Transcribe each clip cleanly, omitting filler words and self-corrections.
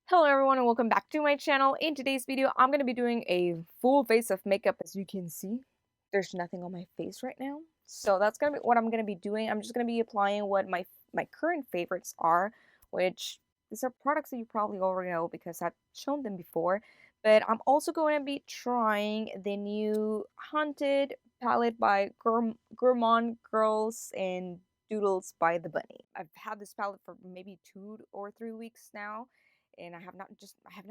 Hello everyone and welcome back to my channel. In today's video, I'm going to be doing a full face of makeup. As you can see, there's nothing on my face right now. So that's going to be what I'm going to be doing. I'm just going to be applying what my current favorites are, which these are products that you probably already know because I've shown them before. But I'm also going to be trying the new Haunted palette by Gourmand Girls and Doodles by the Bunny. I've had this palette for maybe 2 or 3 weeks now, and I have not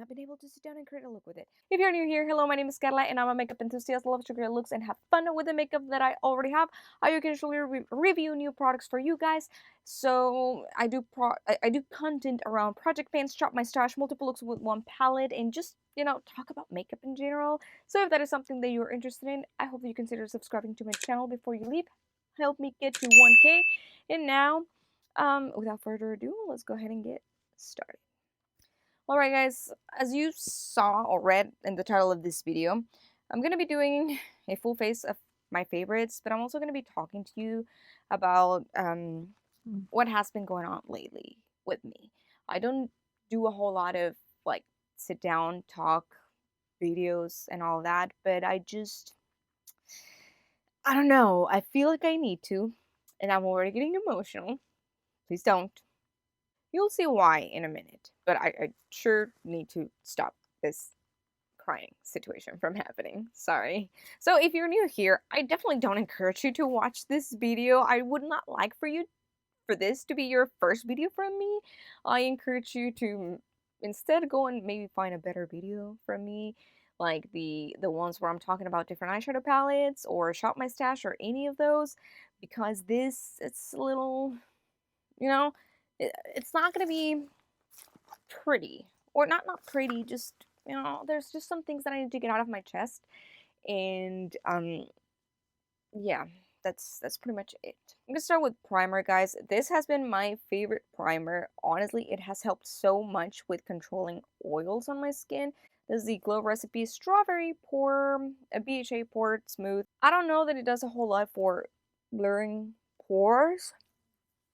been able to sit down and create a look with it. If you're new here, hello, my name is Skylight and I'm a makeup enthusiast. Love to create looks and have fun with the makeup that I already have. I occasionally review new products for you guys. So I do content around project pans, chop my stash, multiple looks with one palette, and just talk about makeup in general. So if that is something that you're interested in, I hope that you consider subscribing to my channel before you leave. Help me get to 1K. And now, without further ado, let's go ahead and get started. Alright guys, as you saw or read in the title of this video, I'm going to be doing a full face of my favorites, but I'm also going to be talking to you about what has been going on lately with me. I don't do a whole lot of like sit down talk videos and all that, but I don't know, I feel like I need to, and I'm already getting emotional. Please don't. You'll see why in a minute, but I sure need to stop this crying situation from happening. Sorry. So if you're new here, I definitely don't encourage you to watch this video. I would not like for this to be your first video from me. I encourage you to instead go and maybe find a better video from me, like the ones where I'm talking about different eyeshadow palettes or shop my stash or any of those, because it's a little, you know, it's not gonna be pretty, or not pretty, just there's just some things that I need to get out of my chest. And yeah, that's pretty much it. I'm gonna start with primer, guys. This has been my favorite primer. Honestly, it has helped so much with controlling oils on my skin. This is the Glow Recipe Strawberry Pore, a BHA Pore Smooth. I don't know that it does a whole lot for blurring pores,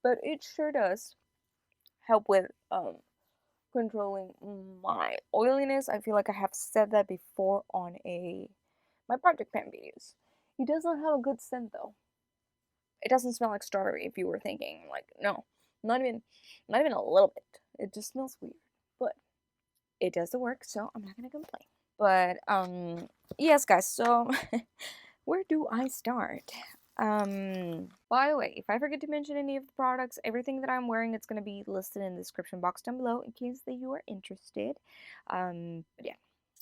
but it sure does help with controlling my oiliness. I feel like I have said that before on my project pan videos. It does not have a good scent though. It doesn't smell like strawberry if you were thinking. Like, no, not even a little bit. It just smells weird. But it does the work, so I'm not gonna complain. But yes guys, so where do I start? By the way, if I forget to mention any of the products, everything that I'm wearing, it's going to be listed in the description box down below in case that you are interested. But yeah,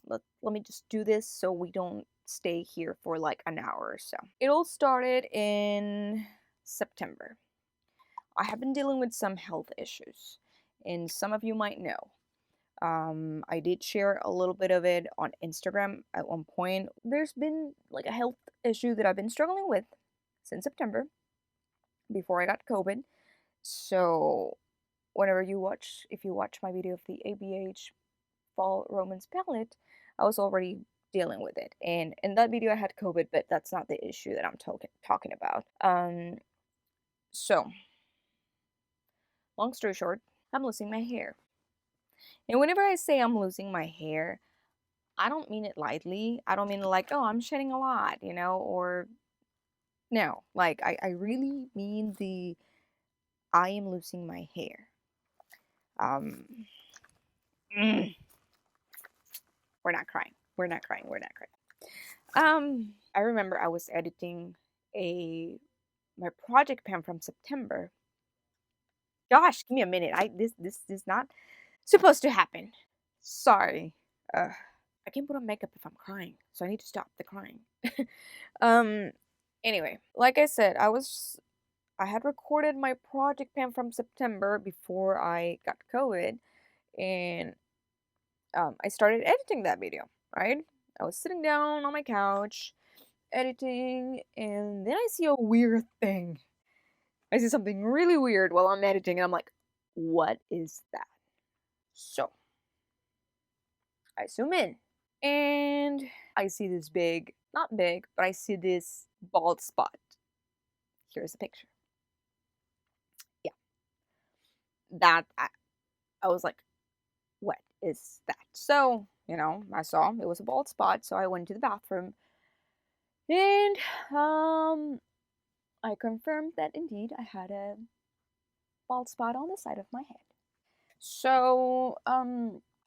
let me just do this so we don't stay here for like an hour or so. It all started in September. I have been dealing with some health issues, and some of you might know. I did share a little bit of it on Instagram at one point. There's been like a health issue that I've been struggling with since September, before I got COVID. So if you watch my video of the ABH Fall Romance palette, I was already dealing with it. And in that video I had COVID, but that's not the issue that I'm talking about. So long story short, I'm losing my hair. And whenever I say I'm losing my hair, I don't mean it lightly. I don't mean like, oh, I'm shedding a lot, or no, like I really mean I am losing my hair. Mm, we're not crying. We're not crying. We're not crying. I remember I was editing my project pan from September. Gosh, give me a minute. This is not supposed to happen. Sorry. I can't put on makeup if I'm crying, so I need to stop the crying. Anyway, like I said, I had recorded my project pan from September before I got COVID, and I started editing that video, right? I was sitting down on my couch, editing, and then I see a weird thing. I see something really weird while I'm editing, and I'm like, what is that? So, I zoom in, and I see this not big, but I see this bald spot. Here's a picture. Yeah. I was like, what is that? So, I saw it was a bald spot, so I went to the bathroom and I confirmed that indeed I had a bald spot on the side of my head. So,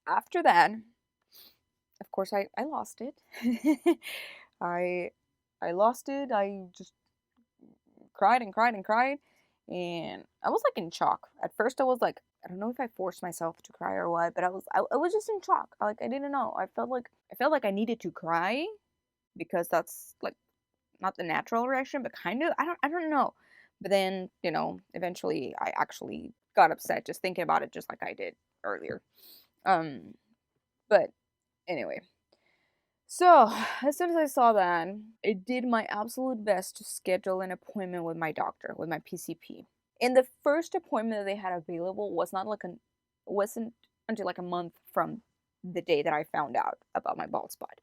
after that, of course, I lost it. I I lost it. I just cried and cried and cried, and I was like in shock. At first, I was like, I don't know if I forced myself to cry or what, but I was just in shock. Like I didn't know. I felt like I needed to cry because that's like not the natural reaction, but kind of. I don't know. But then eventually I actually got upset just thinking about it, just like I did earlier. Um, but anyway, so as soon as I saw that, I did my absolute best to schedule an appointment with my doctor, with my PCP. And the first appointment that they had available wasn't until like a month from the day that I found out about my bald spot.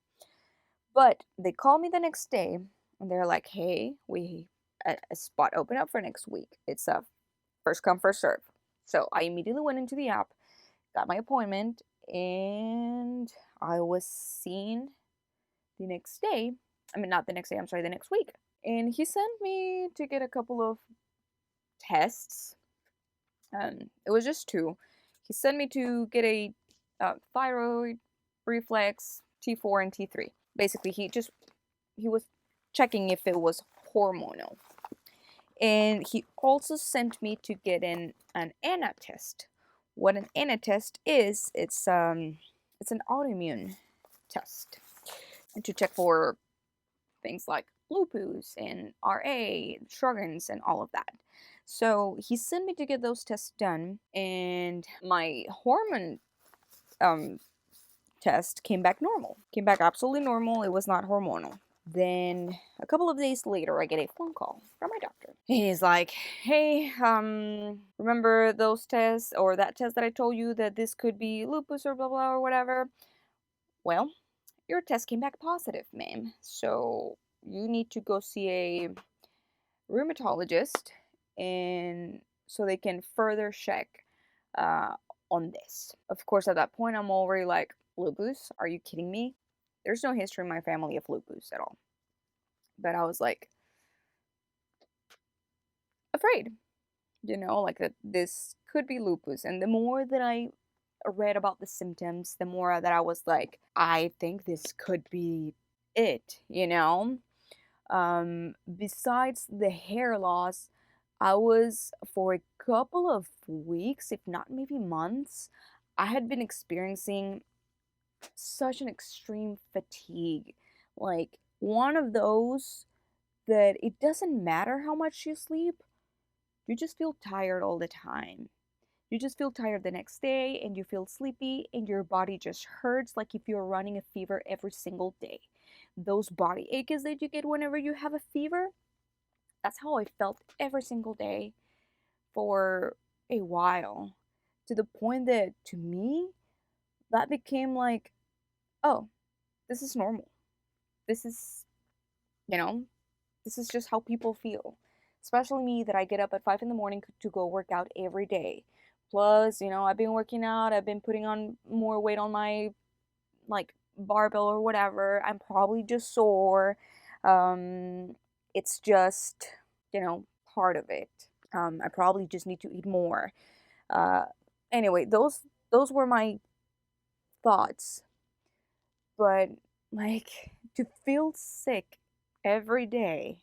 But they called me the next day and they're like, "Hey, we a spot open up for next week. It's a first come first serve." So I immediately went into the app, got my appointment, and I was seen the next day. I mean, not the next day, I'm sorry, the next week. And he sent me to get a couple of tests. It was just two. He sent me to get a thyroid, reflex, T4 and T3. Basically, he was checking if it was hormonal. And he also sent me to get an ANA test. What an ANA test is, it's an autoimmune test and to check for things like lupus and RA, Sjogren's, and all of that. So he sent me to get those tests done, and my hormone um, test came back normal. Came back absolutely normal. It was not hormonal. Then a couple of days later, I get a phone call from my doctor. He's like, "Hey, remember those tests or that test that I told you that this could be lupus or blah blah or whatever? Well, your test came back positive, ma'am. So you need to go see a rheumatologist, and so they can further check uh, on this." Of course, at that point, I'm already like, "Lupus? Are you kidding me? There's no history in my family of lupus at all." But I was like afraid, like that this could be lupus. And the more that I read about the symptoms, the more that I was like, I think this could be it. Besides the hair loss, I was for a couple of weeks, if not maybe months, I had been experiencing such an extreme fatigue. Like one of those that it doesn't matter how much you sleep, you just feel tired all the time. You just feel tired the next day and you feel sleepy and your body just hurts like if you're running a fever every single day. Those body aches that you get whenever you have a fever, that's how I felt every single day for a while. To the point that to me, that became like, oh, this is normal. This is, you know, this is just how people feel. Especially me that I get up at 5 in the morning to go work out every day. Plus, I've been working out, I've been putting on more weight on my like barbell or whatever. I'm probably just sore. It's just, part of it. I probably just need to eat more. Uh, anyway, those were my thoughts. But like to feel sick every day,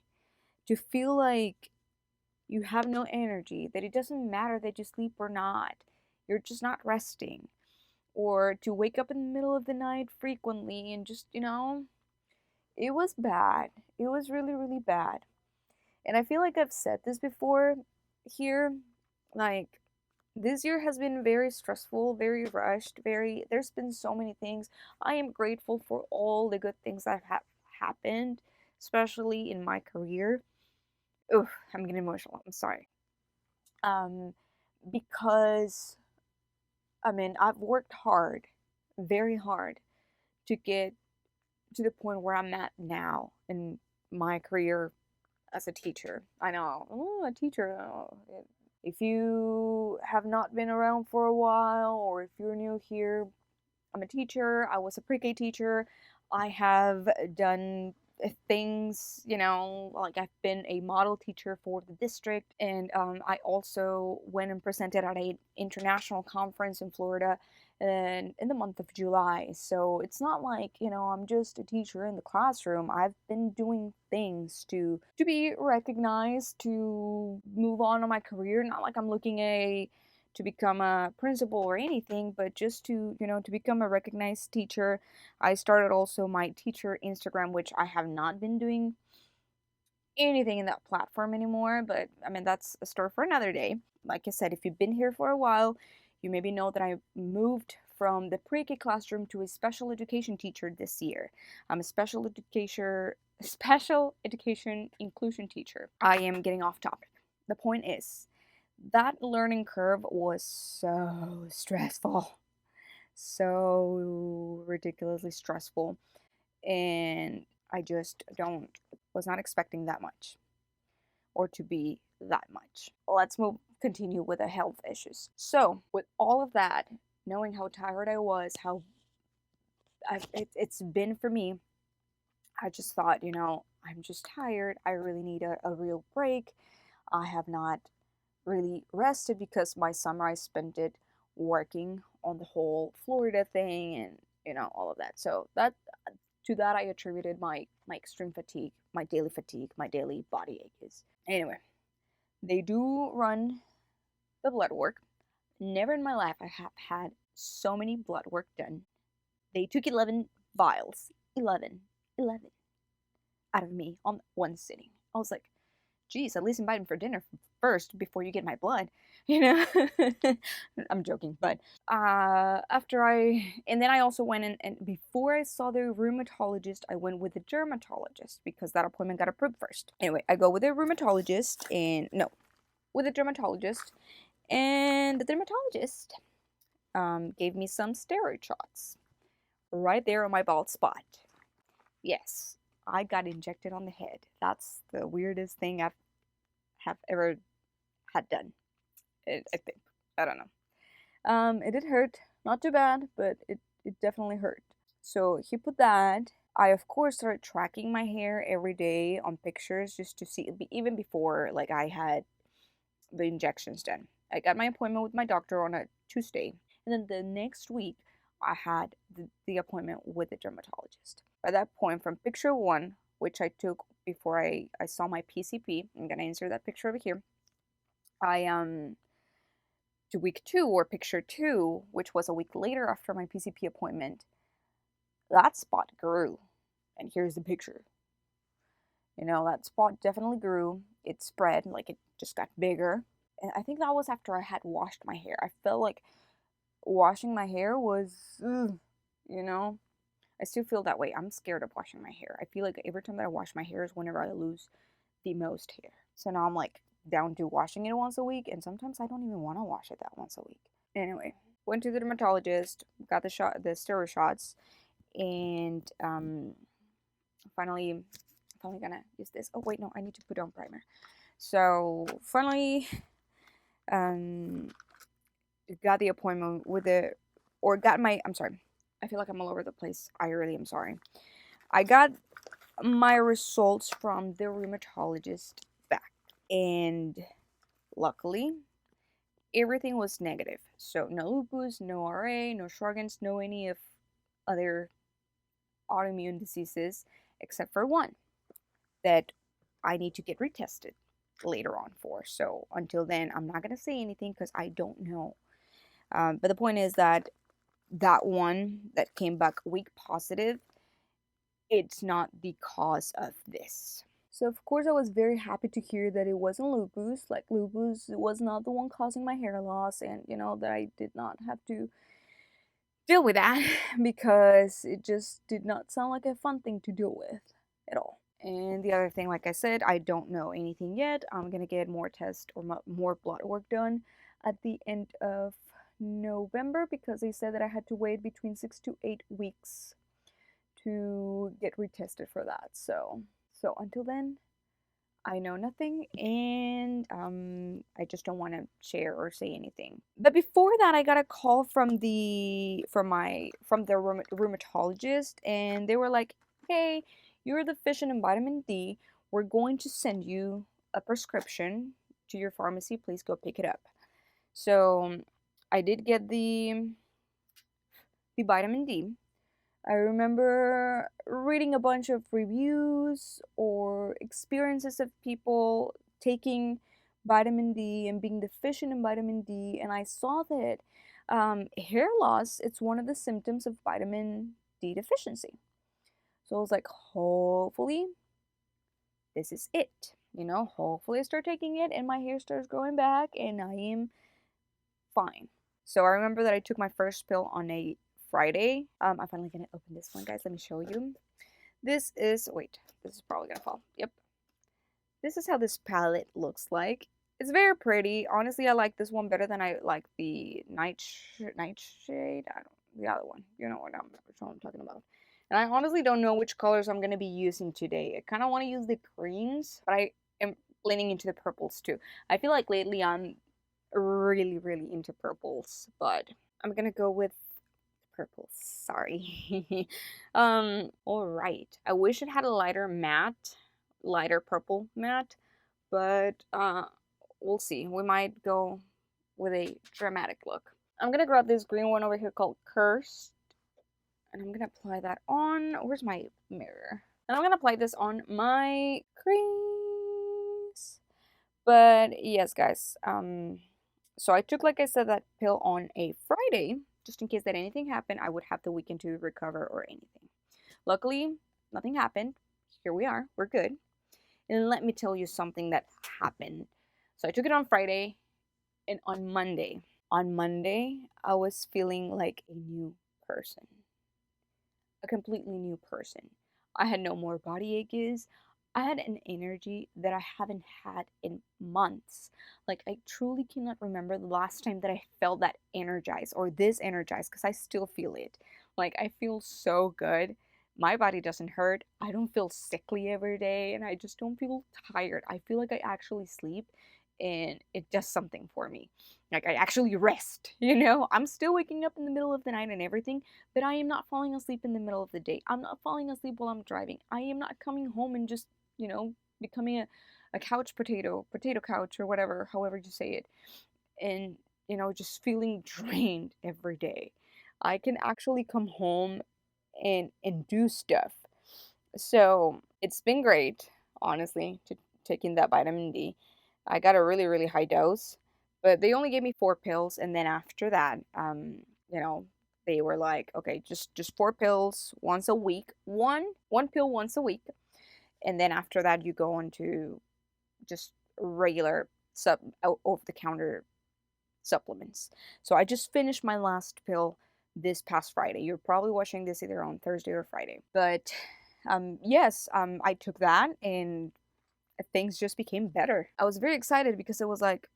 to feel like you have no energy, that it doesn't matter that you sleep or not, you're just not resting, or to wake up in the middle of the night frequently and just, it was bad. It was really, really bad. And I feel like I've said this before here, like, this year has been very stressful, very rushed, there's been so many things. I am grateful for all the good things that have happened, especially in my career. Oof, I'm getting emotional. I'm sorry. Um, because I mean, I've worked hard, very hard, to get to the point where I'm at now in my career as a teacher. I know, oh, a teacher. Oh, if you have not been around for a while, or if you're new here, I'm a teacher. I was a pre-K teacher. I have done things, like I've been a model teacher for the district, and I also went and presented at an international conference in Florida in the month of July. So it's not like, I'm just a teacher in the classroom. I've been doing things to be recognized, to move on in my career. Not like I'm looking to become a principal or anything, but just to become a recognized teacher. I started also my teacher Instagram, which I have not been doing anything in that platform anymore, but I mean, that's a story for another day. Like I said, if you've been here for a while, you maybe know that I moved from the pre-K classroom to a special education teacher this year. I'm a special education inclusion teacher. I am getting off topic. The point is, that learning curve was so stressful, so ridiculously stressful, and I just don't was not expecting that much or to be that much. Let's continue with the health issues. So with all of that, knowing how tired I was, how it's been for me, I just thought, I'm just tired. I really need a real break. I have not really rested because my summer I spent it working on the whole Florida thing and all of that. So that to that I attributed my extreme fatigue, my daily body aches. Anyway, they do run the blood work. Never in my life I have had so many blood work done. They took 11 vials, 11 out of me on one sitting. I was like, geez, at least invite me for dinner first before you get my blood, I'm joking, but and then I also went in, and before I saw the rheumatologist, I went with the dermatologist because that appointment got approved first. Anyway, I go with the rheumatologist, and no, with the dermatologist, and the dermatologist gave me some steroid shots right there on my bald spot. Yes, I got injected on the head. That's the weirdest thing I've have ever had done. I think. I don't know. It did hurt. Not too bad, but it definitely hurt. So he put that. I of course started tracking my hair every day on pictures just to see, even before like I had the injections done. I got my appointment with my doctor on a Tuesday, and then the next week I had the appointment with the dermatologist. By that point, from picture one, which I took before I saw my PCP, I'm gonna insert that picture over here. To week two, or picture two, which was a week later after my PCP appointment, that spot grew. And here's the picture. That spot definitely grew. It spread, like it just got bigger. And I think that was after I had washed my hair. I felt like washing my hair was, I still feel that way. I'm scared of washing my hair. I feel like every time that I wash my hair is whenever I lose the most hair. So now I'm like down to washing it once a week, and sometimes I don't even want to wash it that once a week. Anyway, went to the dermatologist, got the steroid shots, and finally gonna use this. Oh wait, no, I need to put on primer. So finally, got the appointment with I'm sorry. I feel like I'm all over the place. I really am sorry. I got my results from the rheumatologist back, and luckily everything was negative. So no lupus, no RA, no Sjogren's, no any of other autoimmune diseases except for one that I need to get retested later on for. So until then, I'm not gonna say anything because I don't know. But the point is that one that came back weak positive, it's not the cause of this. So of course I was very happy to hear that it wasn't lupus. Like lupus was not the one causing my hair loss, and that I did not have to deal with that because it just did not sound like a fun thing to deal with at all. And the other thing, like I said, I don't know anything yet. I'm gonna get more tests or more blood work done at the end of November because they said that I had to wait between 6 to 8 weeks to get retested for that. So until then, I know nothing, and I just don't want to share or say anything. But before that, I got a call from the rheumatologist, and they were like, "Hey, you're deficient in vitamin D. We're going to send you a prescription to your pharmacy. Please go pick it up." So I did get the vitamin D. I remember reading a bunch of reviews or experiences of people taking vitamin D and being deficient in vitamin D, and I saw that hair loss, it's one of the symptoms of vitamin D deficiency. So I was like, hopefully this is it. Hopefully I start taking it and my hair starts growing back and I am fine. So I remember that I took my first pill on a Friday. I'm finally gonna open this one, guys. Let me show you. Wait, this is probably gonna fall. Yep. This is how this palette looks like. It's very pretty. Honestly, I like this one better than I like the nightshade. I don't, the other one. You know what I'm talking about. And I honestly don't know which colors I'm gonna be using today. I kind of want to use the creams, but I am leaning into the purples too. I feel like lately I'm really, really into purples, but I'm gonna go with purples. Sorry. All right. I wish it had a lighter purple matte, but we'll see. We might go with a dramatic look. I'm gonna grab this green one over here called Cursed, and I'm gonna apply that on. Where's my mirror? And I'm gonna apply this on my crease. But yes, guys. So I took, like I said, that pill on a Friday, just in case that anything happened. I would have the weekend to recover or anything. Luckily, nothing happened. Here we are. We're good. And let me tell you something that happened. So I took it on Friday, and on Monday, I was feeling like a new person, a completely new person. I had no more body aches. I had an energy that I haven't had in months. Like, I truly cannot remember the last time that I felt that energized or this energized because I still feel it. Like, I feel so good. My body doesn't hurt. I don't feel sickly every day and I just don't feel tired. I feel like I actually sleep and it does something for me. Like, I actually rest, I'm still waking up in the middle of the night and everything, but I am not falling asleep in the middle of the day. I'm not falling asleep while I'm driving. I am not coming home and just, becoming a potato couch or whatever, however you say it. And, just feeling drained every day. I can actually come home and do stuff. So it's been great, honestly, to taking that vitamin D. I got a really, really high dose, but they only gave me 4 pills, and then after that, you know, they were like, okay, just 4 pills once a week, one pill once a week, and then after that, you go on to just regular over the counter supplements. So I just finished my last pill this past Friday. You're probably watching this either on Thursday or Friday. But yes, I took that and things just became better. I was very excited because it was like,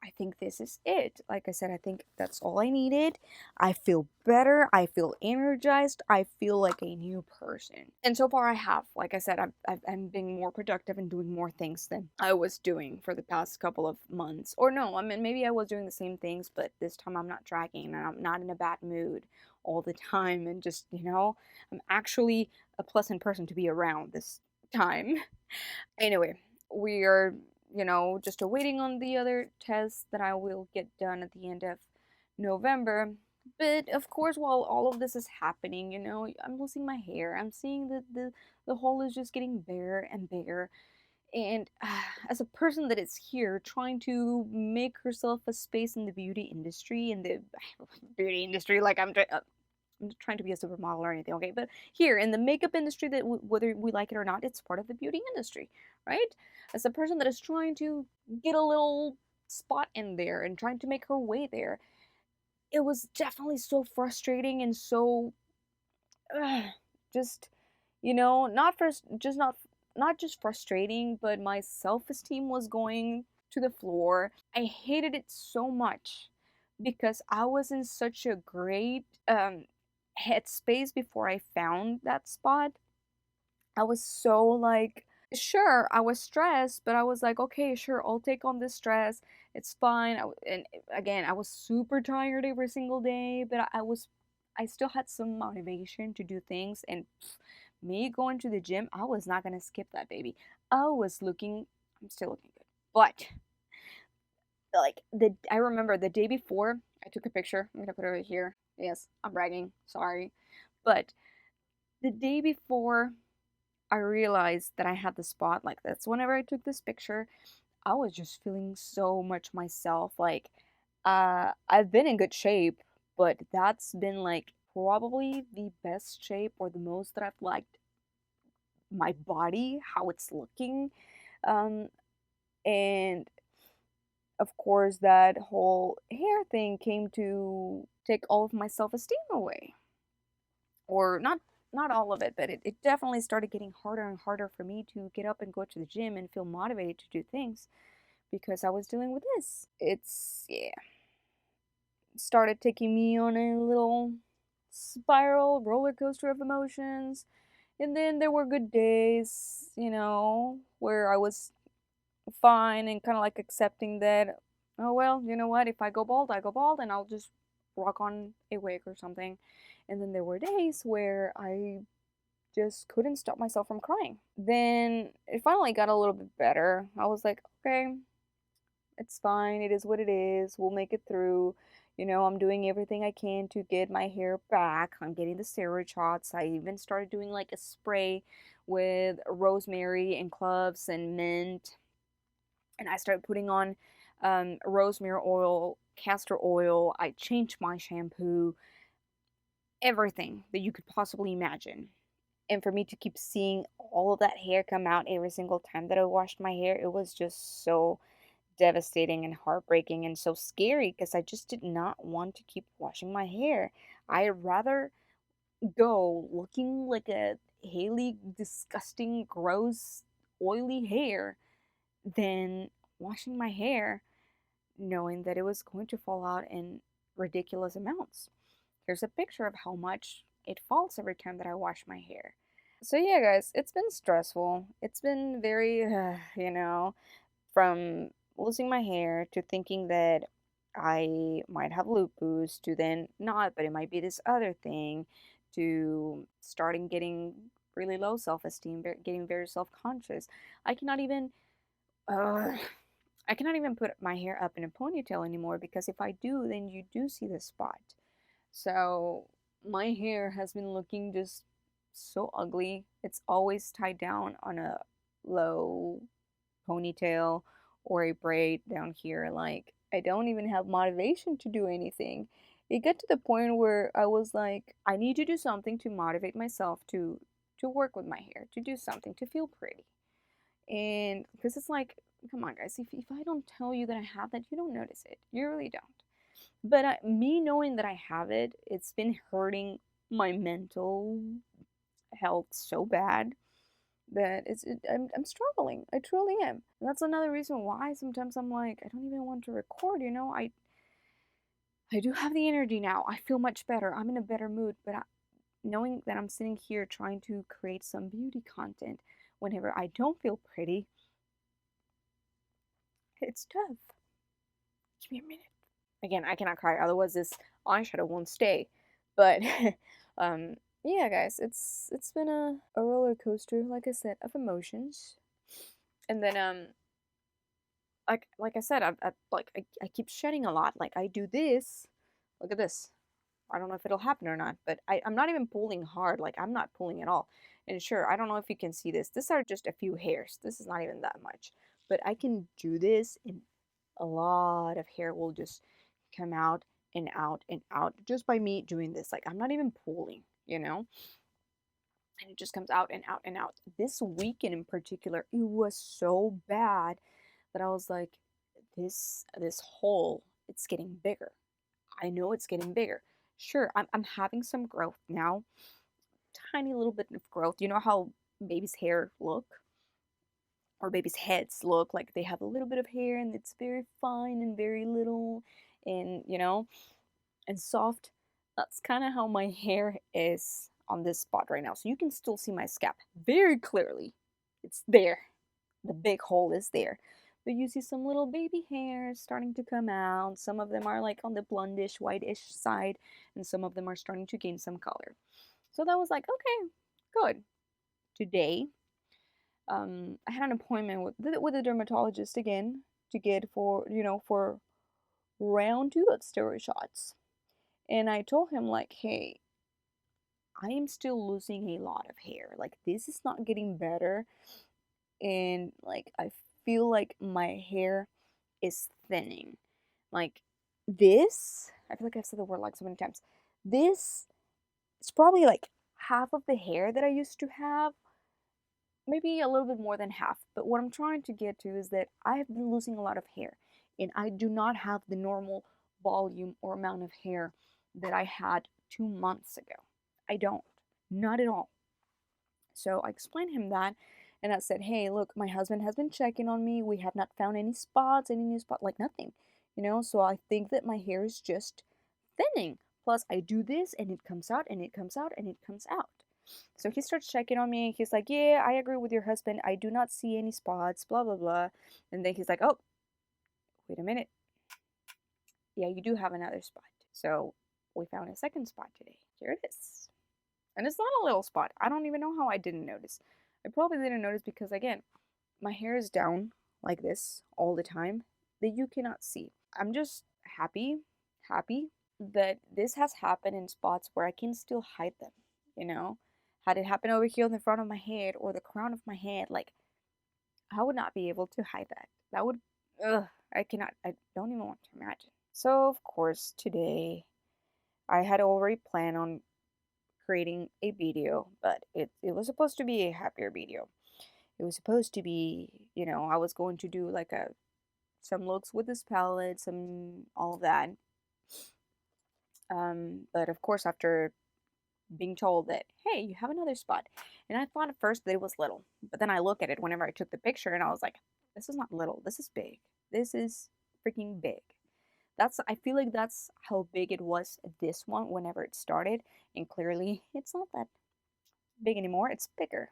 I think this is it. Like I said, I think that's all I needed. I feel better. I feel energized. I feel like a new person. And so far, I have. Like I said, I'm being more productive and doing more things than I was doing for the past couple of months. Or no, I mean, maybe I was doing the same things, but this time I'm not dragging and I'm not in a bad mood all the time. And just, I'm actually a pleasant person to be around this time. Anyway, we are, just awaiting on the other tests that I will get done at the end of November. But of course, while all of this is happening, I'm losing my hair. I'm seeing that the hole is just getting bigger and bigger. And as a person that is here trying to make herself a space in the beauty industry, like I'm not trying to be a supermodel or anything, okay? But here in the makeup industry, that whether we like it or not, it's part of the beauty industry, right? As a person that is trying to get a little spot in there and trying to make her way there, it was definitely so frustrating and so just not first, just not just frustrating, but my self-esteem was going to the floor. I hated it so much because I was in such a great headspace before I found that spot. I was so like Sure, I was stressed, but I was like, okay, sure, I'll take on this stress. It's fine. And again, I was super tired every single day, but I still had some motivation to do things. And me going to the gym, I was not gonna skip that, baby. I'm still looking good, but like I remember the day before, I took a picture. I'm gonna put it right here. Yes, I'm bragging. Sorry, but the day before I realized that I had the spot, like that's whenever I took this picture, I was just feeling so much myself. Like, I've been in good shape, but that's been like probably the best shape or the most that I've liked my body, how it's looking. Um, and of course, that whole hair thing came to take all of my self esteem away. Or not all of it, but it definitely started getting harder and harder for me to get up and go to the gym and feel motivated to do things because I was dealing with this. It's yeah, started taking me on a little spiral roller coaster of emotions. And then there were good days, where I was fine and kind of like accepting that, oh well, you know what, if I go bald, I go bald and I'll just rock on a wig or something. And then there were days where I just couldn't stop myself from crying. Then it finally got a little bit better. I was like, okay, it's fine. It is what it is. We'll make it through. I'm doing everything I can to get my hair back. I'm getting the steroid shots. I even started doing like a spray with rosemary and cloves and mint. And I started putting on rosemary oil, castor oil. I changed my shampoo, everything that you could possibly imagine. And for me to keep seeing all of that hair come out every single time that I washed my hair, it was just so devastating and heartbreaking and so scary because I just did not want to keep washing my hair. I'd rather go looking like a Haley disgusting, gross, oily hair than washing my hair knowing that it was going to fall out in ridiculous amounts. Here's a picture of how much it falls every time that I wash my hair. So, yeah, guys, it's been stressful. It's been very, from losing my hair to thinking that I might have lupus to then not, but it might be this other thing to starting getting really low self esteem, getting very self conscious. I cannot even. Uh, I cannot even put my hair up in a ponytail anymore because if I do, then you do see the spot. So my hair has been looking just so ugly. It's always tied down on a low ponytail or a braid down here. Like, I don't even have motivation to do anything. It got to the point where I was like, I need to do something to motivate myself to work with my hair, to do something, to feel pretty. And because it's like, come on, guys, if I don't tell you that I have that, you don't notice it. You really don't. But me knowing that I have it, it's been hurting my mental health so bad that I'm struggling. I truly am. And that's another reason why sometimes I'm like, I don't even want to record, I do have the energy now. I feel much better. I'm in a better mood, but knowing that I'm sitting here trying to create some beauty content whenever I don't feel pretty, it's tough. Give me a minute. Again, I cannot cry, otherwise this eyeshadow won't stay. But um yeah, guys, it's been a roller coaster, like I said, of emotions. And then like I said, I keep shedding a lot. Like I do this. Look at this. I don't know if it'll happen or not, but I'm not even pulling hard. Like I'm not pulling at all. And sure, I don't know if you can see this. These are just a few hairs. This is not even that much. But I can do this and a lot of hair will just come out and out and out just by me doing this. Like I'm not even pulling. And it just comes out and out and out. This weekend in particular, it was so bad that I was like, this hole, it's getting bigger. I know it's getting bigger. Sure, I'm having some growth now, tiny little bit of growth. You know how baby's hair look or baby's heads look like they have a little bit of hair and it's very fine and very little and and soft. That's kind of how my hair is on this spot right now. So you can still see my scalp very clearly. It's there. The big hole is there. But you see some little baby hairs starting to come out. Some of them are like on the blondish, whitish side, and some of them are starting to gain some color. So that was like, okay, good. Today, I had an appointment with a dermatologist again to get for round 2 of steroid shots. And I told him like, hey, I am still losing a lot of hair. Like this is not getting better, and like I feel like my hair is thinning. Like this, I feel like I've said the word like so many times. This is probably like half of the hair that I used to have, maybe a little bit more than half. But what I'm trying to get to is that I have been losing a lot of hair, and I do not have the normal volume or amount of hair that I had 2 months ago. I don't, not at all. So I explained him that, and I said, hey, look, my husband has been checking on me. We have not found any spots, any new spot, like nothing, So I think that my hair is just thinning. Plus, I do this, and it comes out, and it comes out, and it comes out. So he starts checking on me. He's like, yeah, I agree with your husband. I do not see any spots, blah, blah, blah. And then he's like, oh, wait a minute. Yeah, you do have another spot. So we found a second spot today. Here it is. And it's not a little spot. I don't even know how I didn't notice. I probably didn't notice because, again, my hair is down like this all the time that you cannot see. I'm just happy that this has happened in spots where I can still hide them, you know? Had it happened over here in the front of my head or the crown of my head, like, I would not be able to hide that. That would, ugh, I cannot, I don't even want to imagine. So, of course, today I had already planned on creating a video, but it was supposed to be a happier video. It was supposed to be, I was going to do like some looks with this palette, some all of that. But of course, after being told that, hey, you have another spot, and I thought at first that it was little, but then I look at it whenever I took the picture, and I was like, this is not little. This is big. This is freaking big. I feel like that's how big it was this one whenever it started, and clearly it's not that big anymore. It's bigger.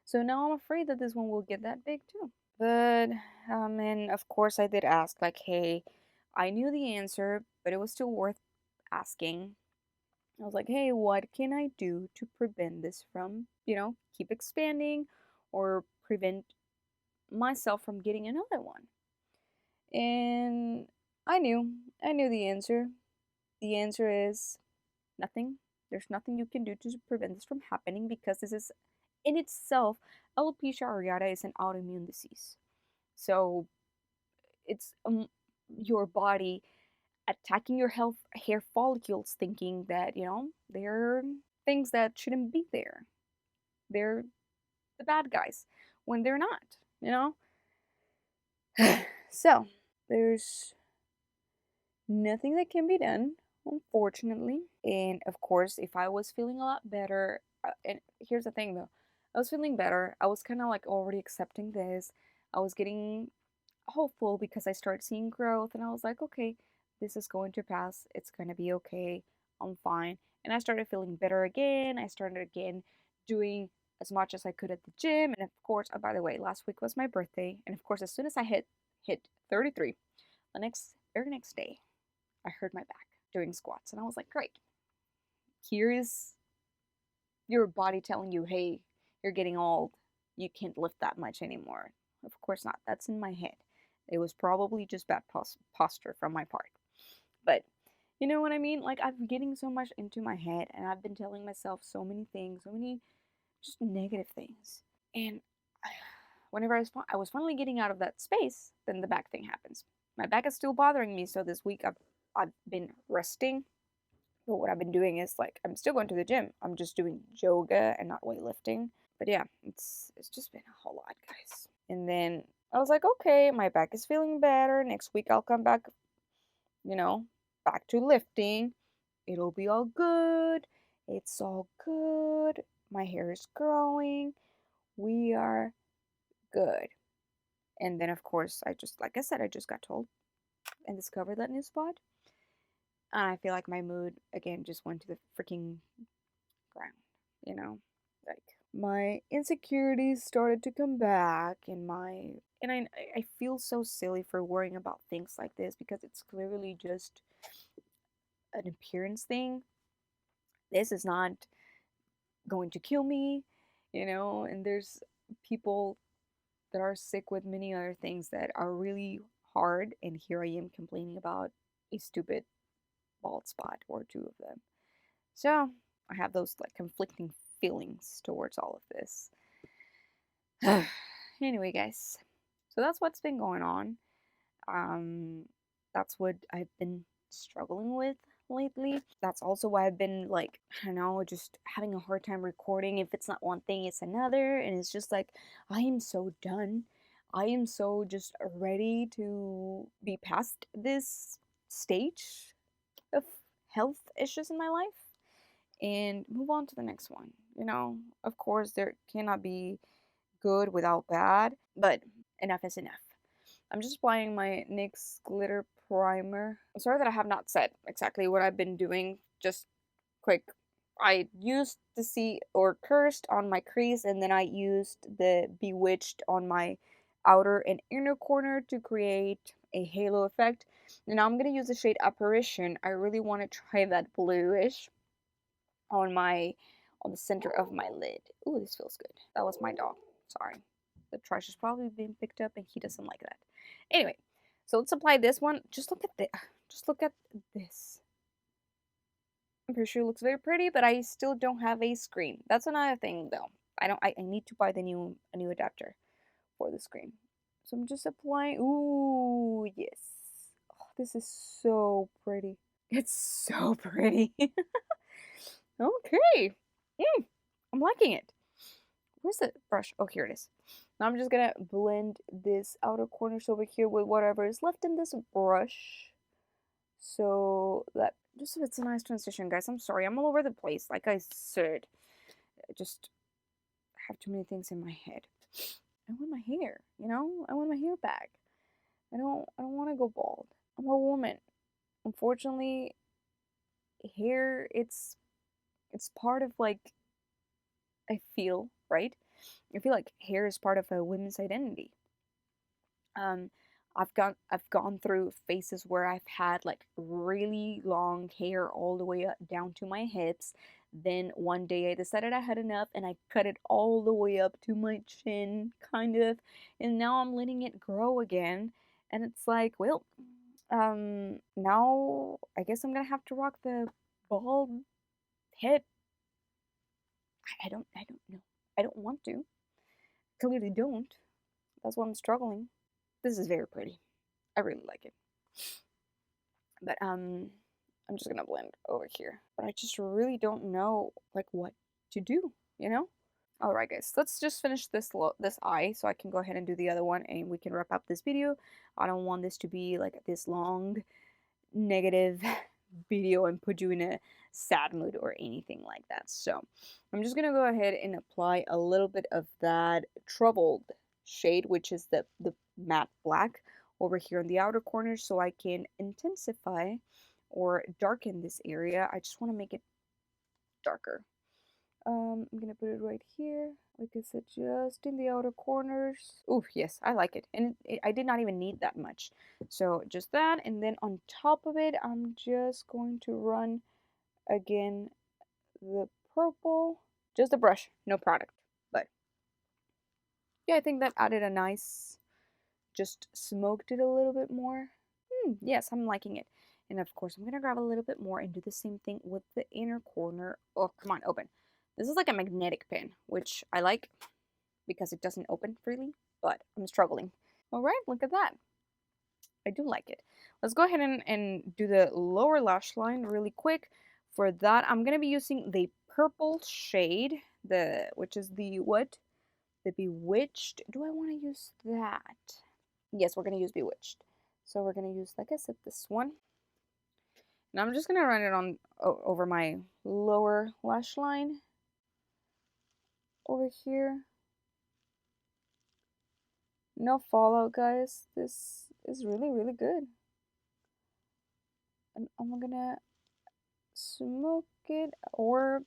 So now I'm afraid that this one will get that big too. But and of course I did ask like, hey, I knew the answer, but it was still worth asking. I was like, hey, what can I do to prevent this from, keep expanding or prevent myself from getting another one? And I knew the answer. The answer is nothing. There's nothing you can do to prevent this from happening because this is in itself, alopecia areata is an autoimmune disease. So it's your body attacking your hair follicles, thinking that they're things that shouldn't be there. They're the bad guys when they're not. You know. So there's nothing that can be done, unfortunately. And of course, if I was feeling a lot better, and here's the thing though, I was feeling better. I was kind of like already accepting this. I was getting hopeful because I started seeing growth, and I was like, okay, this is going to pass. It's going to be okay. I'm fine. And I started feeling better again. I started again doing as much as I could at the gym. And of course, by the way, last week was my birthday. And of course, as soon as I hit 33, the very next day, I hurt my back doing squats. And I was like, great. Here is your body telling you, hey, you're getting old. You can't lift that much anymore. Of course not. That's in my head. It was probably just bad posture from my part. But you know what I mean? Like, I'm getting so much into my head, and I've been telling myself so many things, so many just negative things. And whenever I was finally getting out of that space, then the back thing happens. My back is still bothering me, so this week I've been resting. But what I've been doing is like I'm still going to the gym. I'm just doing yoga and not weightlifting. But yeah, it's just been a whole lot, guys. And then I was like, okay, my back is feeling better. Next week I'll come back, you know, back to lifting. It'll be all good. It's all good. My hair is growing. We are good. And then of course like I said, I just got told and discovered that new spot. And I feel like my mood again just went to the freaking ground, you know? Like my insecurities started to come back, and I feel so silly for worrying about things like this because it's clearly just an appearance thing. This is not going to kill me, and there's people that are sick with many other things that are really hard, and here I am complaining about a stupid bald spot or two of them. So I have those like conflicting feelings towards all of this. Anyway, guys, so that's what's been going on. Um, that's what I've been struggling with lately. That's also why I've been like, I don't know, just having a hard time recording. If it's not one thing, it's another. And it's just like, I am so done. I am so just ready to be past this stage of health issues in my life and move on to the next one. Of course, there cannot be good without bad, but enough is enough. I'm just applying my NYX glitter primer. I'm sorry that I have not said exactly what I've been doing. Just quick. I used the sea or cursed on my crease, and then I used the bewitched on my outer and inner corner to create a halo effect. And now I'm going to use the shade apparition. I really want to try that bluish on the center of my lid. Ooh, this feels good. That was my dog. Sorry. The trash is probably being picked up and he doesn't like that. Anyway, so let's apply this one. Just look at this. Just look at this. I'm pretty sure it looks very pretty, but I still don't have a screen. That's another thing though. I need to buy a new adapter for the screen. So I'm just applying. Ooh, yes. Oh, this is so pretty. It's so pretty. Okay. I'm liking it. Where's the brush? Oh, here it is. Now I'm just gonna blend this outer corners over here with whatever is left in this brush. So that just so it's a nice transition, guys. I'm sorry, I'm all over the place. Like I said, I just have too many things in my head. I want my hair, I want my hair back. I don't want to go bald. I'm a woman. Unfortunately, hair it's part of like I feel, right? I feel like hair is part of a women's identity. Um, I've gone through phases where I've had like really long hair all the way up down to my hips. Then one day I decided I had enough and I cut it all the way up to my chin, kind of. And now I'm letting it grow again. And it's like, well, now I guess I'm gonna have to rock the bald head. I don't know. I don't want to. Clearly don't. That's why I'm struggling. This is very pretty. I really like it. But I'm just gonna blend over here. But I just really don't know like what to do, you know? Alright guys, let's just finish this eye so I can go ahead and do the other one and we can wrap up this video. I don't want this to be like this long negative video and put you in a sad mood or anything like that. So I'm just gonna go ahead and apply a little bit of that troubled shade, which is the matte black over here in the outer corner, so I can intensify or darken this area. I just want to make it darker. I'm gonna put it right here, like I said, just in the outer corners. Oh yes, I like it, and I did not even need that much. So just that, and then on top of it, I'm just going to run again the purple, just a brush, no product. But yeah, I think that added a nice, just smoked it a little bit more. Yes, I'm liking it. And of course, I'm gonna grab a little bit more and do the same thing with the inner corner. Oh, come on, open. This is like a magnetic pen, which I like because it doesn't open freely, but I'm struggling. All right, look at that. I do like it. Let's go ahead and do the lower lash line really quick. For that, I'm gonna be using the purple shade, which is the what? The Bewitched. Do I want to use that? Yes, we're gonna use Bewitched. So we're gonna use, like I said, this one. And I'm just gonna run it on over my lower lash line over here. No fallout, guys. This is really, really good. And I'm gonna smoke it or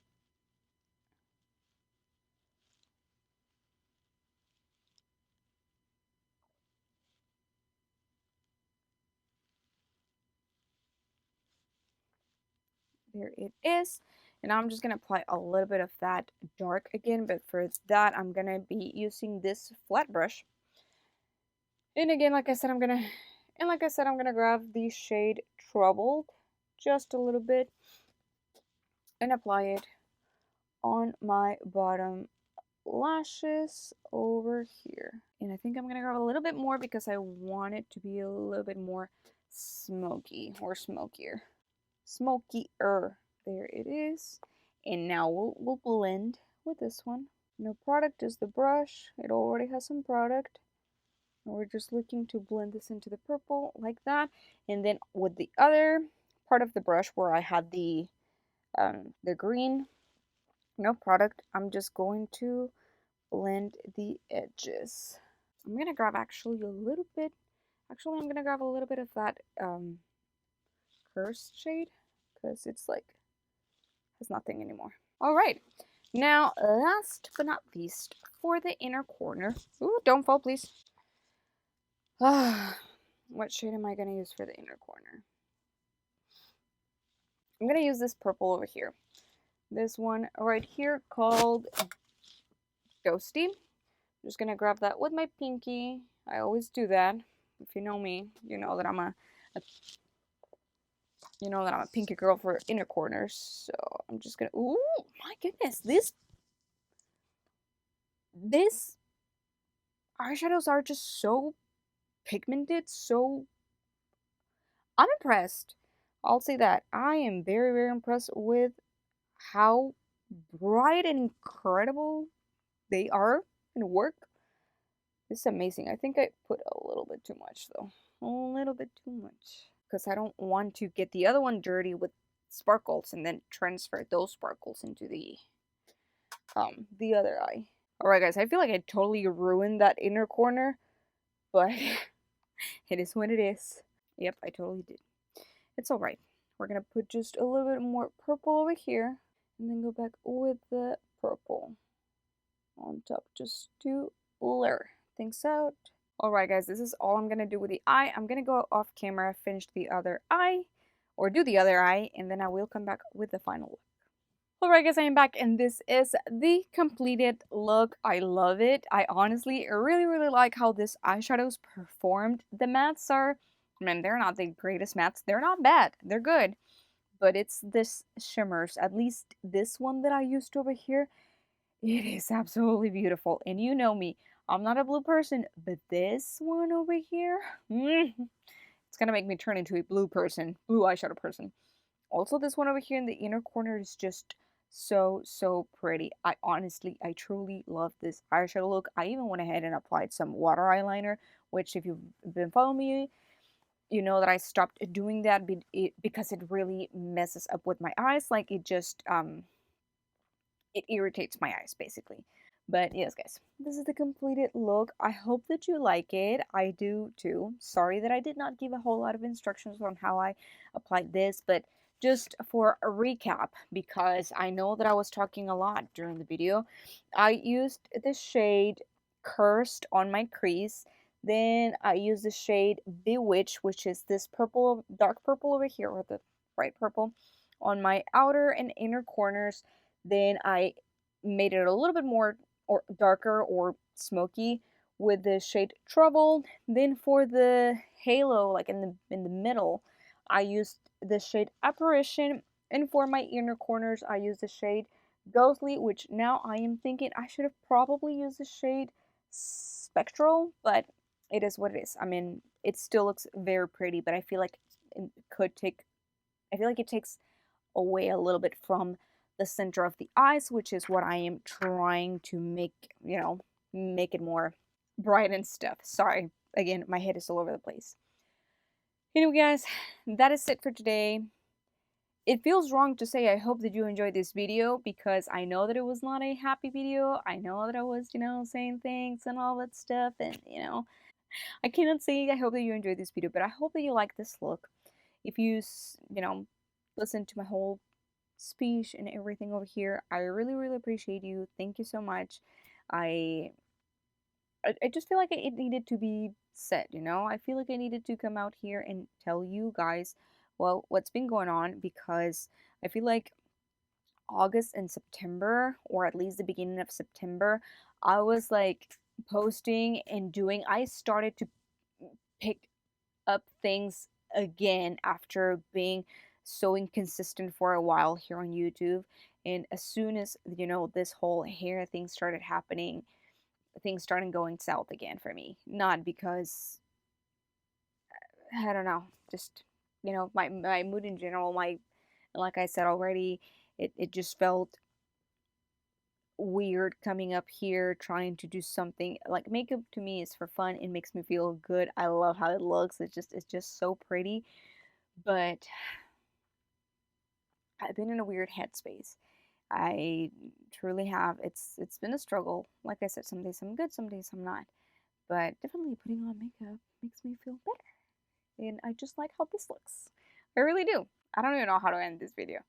There it is. And I'm just going to apply a little bit of that dark again, but for that I'm going to be using this flat brush. And again, like I said, I'm going to grab the shade Troubled just a little bit and apply it on my bottom lashes over here. And I think I'm gonna grab a little bit more because I want it to be a little bit more smoky or smokier. Smokier. There it is. And now we'll blend with this one. No product is the brush. It already has some product. And we're just looking to blend this into the purple like that. And then with the other part of the brush where I had the green, no product, I'm just going to blend the edges. I'm gonna grab actually a little bit. Actually, I'm gonna grab a little bit of that cursed shade because it's like has nothing anymore. All right, now last but not least, for the inner corner. Ooh, don't fall, please. What shade am I gonna use for the inner corner? I'm gonna use this purple over here. This one right here called Ghosty. I'm just gonna grab that with my pinky. I always do that. If you know me, you know that I'm a pinky girl for inner corners. So I'm just gonna. Ooh, my goodness! This eyeshadows are just so pigmented. So I'm impressed. I'll say that I am very very impressed with how bright and incredible they are and work. This is amazing. I think I put a little bit too much though. A little bit too much. Because I don't want to get the other one dirty with sparkles and then transfer those sparkles into the other eye. Alright guys, I feel like I totally ruined that inner corner, but it is what it is. Yep, I totally did. It's alright. We're gonna put just a little bit more purple over here and then go back with the purple on top just to blur things out. Alright guys, this is all I'm gonna do with the eye. I'm gonna go off camera, finish the other eye, or do the other eye, and then I will come back with the final look. Alright guys, I am back and this is the completed look. I love it. I honestly really like how this eyeshadows performed. The mattes are, I mean, they're not the greatest mattes. They're not bad. They're good. But it's this shimmers, at least this one that I used over here. It is absolutely beautiful. And you know me, I'm not a blue person, but this one over here, it's gonna make me turn into a blue person, blue eyeshadow person. Also, this one over here in the inner corner is just so pretty. I truly love this eyeshadow look. I even went ahead and applied some water eyeliner, which if you've been following me, you know that I stopped doing that because it really messes up with my eyes. Like it just it irritates my eyes basically. But yes guys, this is the completed look. I hope that you like it. I do too. Sorry that I did not give a whole lot of instructions on how I applied this, but just for a recap, because I know that I was talking a lot during the video, I used the shade Cursed on my crease. Then I used the shade Bewitched, which is this purple, dark purple over here, or the bright purple, on my outer and inner corners. Then I made it a little bit more or darker or smoky with the shade Trouble. Then for the halo, like in the middle, I used the shade Apparition, and for my inner corners, I used the shade Ghostly, which now I am thinking I should have probably used the shade Spectral, but it is what it is. I mean, it still looks very pretty, but I feel like it could take, I feel like it takes away a little bit from the center of the eyes, which is what I am trying to make, make it more bright and stuff. Sorry, again, my head is all over the place. Anyway, guys, that is it for today. It feels wrong to say I hope that you enjoyed this video because I know that it was not a happy video. I know that I was, saying things and all that stuff, and, I cannot say I hope that you enjoyed this video, but I hope that you like this look. If you, listen to my whole speech and everything over here, I really appreciate you. Thank you so much. I just feel like it needed to be said, I feel like I needed to come out here and tell you guys, well, what's been going on, because I feel like August and September, or at least the beginning of September, I was like posting and doing, I started to pick up things again after being so inconsistent for a while here on YouTube. And as soon as, this whole hair thing started happening, things started going south again for me. Not because, I don't know, just, my mood in general, like I said already, it just felt weird coming up here trying to do something. Like, makeup to me is for fun. It makes me feel good. I love how it looks. It's just so pretty. But I've been in a weird headspace. I truly have. It's been a struggle. Like I said, some days I'm good, some days I'm not. But definitely putting on makeup makes me feel better. And I just like how this looks. I really do. I don't even know how to end this video.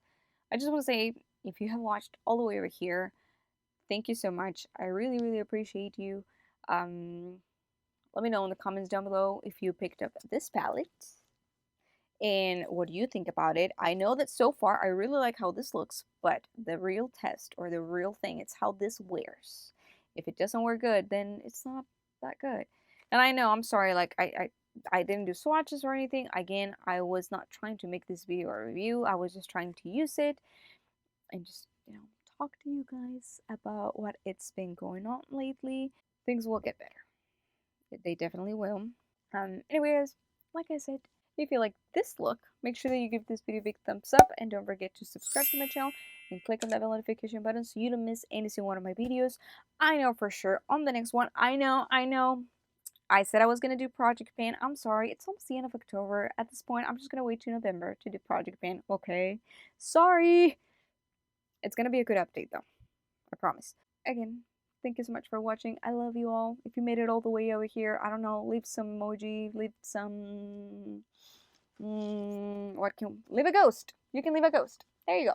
I just want to say, if you have watched all the way over here, thank you so much. I really, really appreciate you. Um, Let me know in the comments down below if you picked up this palette and what do you think about it. I know that so far I really like how this looks, but the real test or the real thing, it's how this wears. If it doesn't wear good, then it's not that good. And I know, I'm sorry, like I didn't do swatches or anything. Again, I was not trying to make this video a review. I was just trying to use it and just, talk to you guys about what it's been going on lately. Things will get better. They definitely will. Anyways, like I said, if you like this look, make sure that you give this video a big thumbs up and don't forget to subscribe to my channel and click on that bell notification button so you don't miss any single one of my videos. I know for sure on the next one, I know, I said I was going to do Project Pan. I'm sorry, it's almost the end of October. At this point, I'm just going to wait till November to do Project Pan, okay? Sorry! It's going to be a good update though, I promise. Again, thank you so much for watching. I love you all. If you made it all the way over here, I don't know, leave some emoji, leave some leave a ghost. You can leave a ghost. There you go.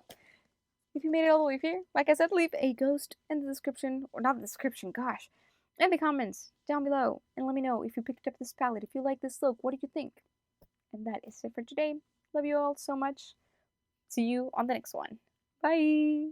If you made it all the way here, like I said, leave a ghost in the description, or not the description, gosh, in the comments down below, and let me know if you picked up this palette, if you like this look, what do you think? And that is it for today. Love you all so much. See you on the next one. Bye.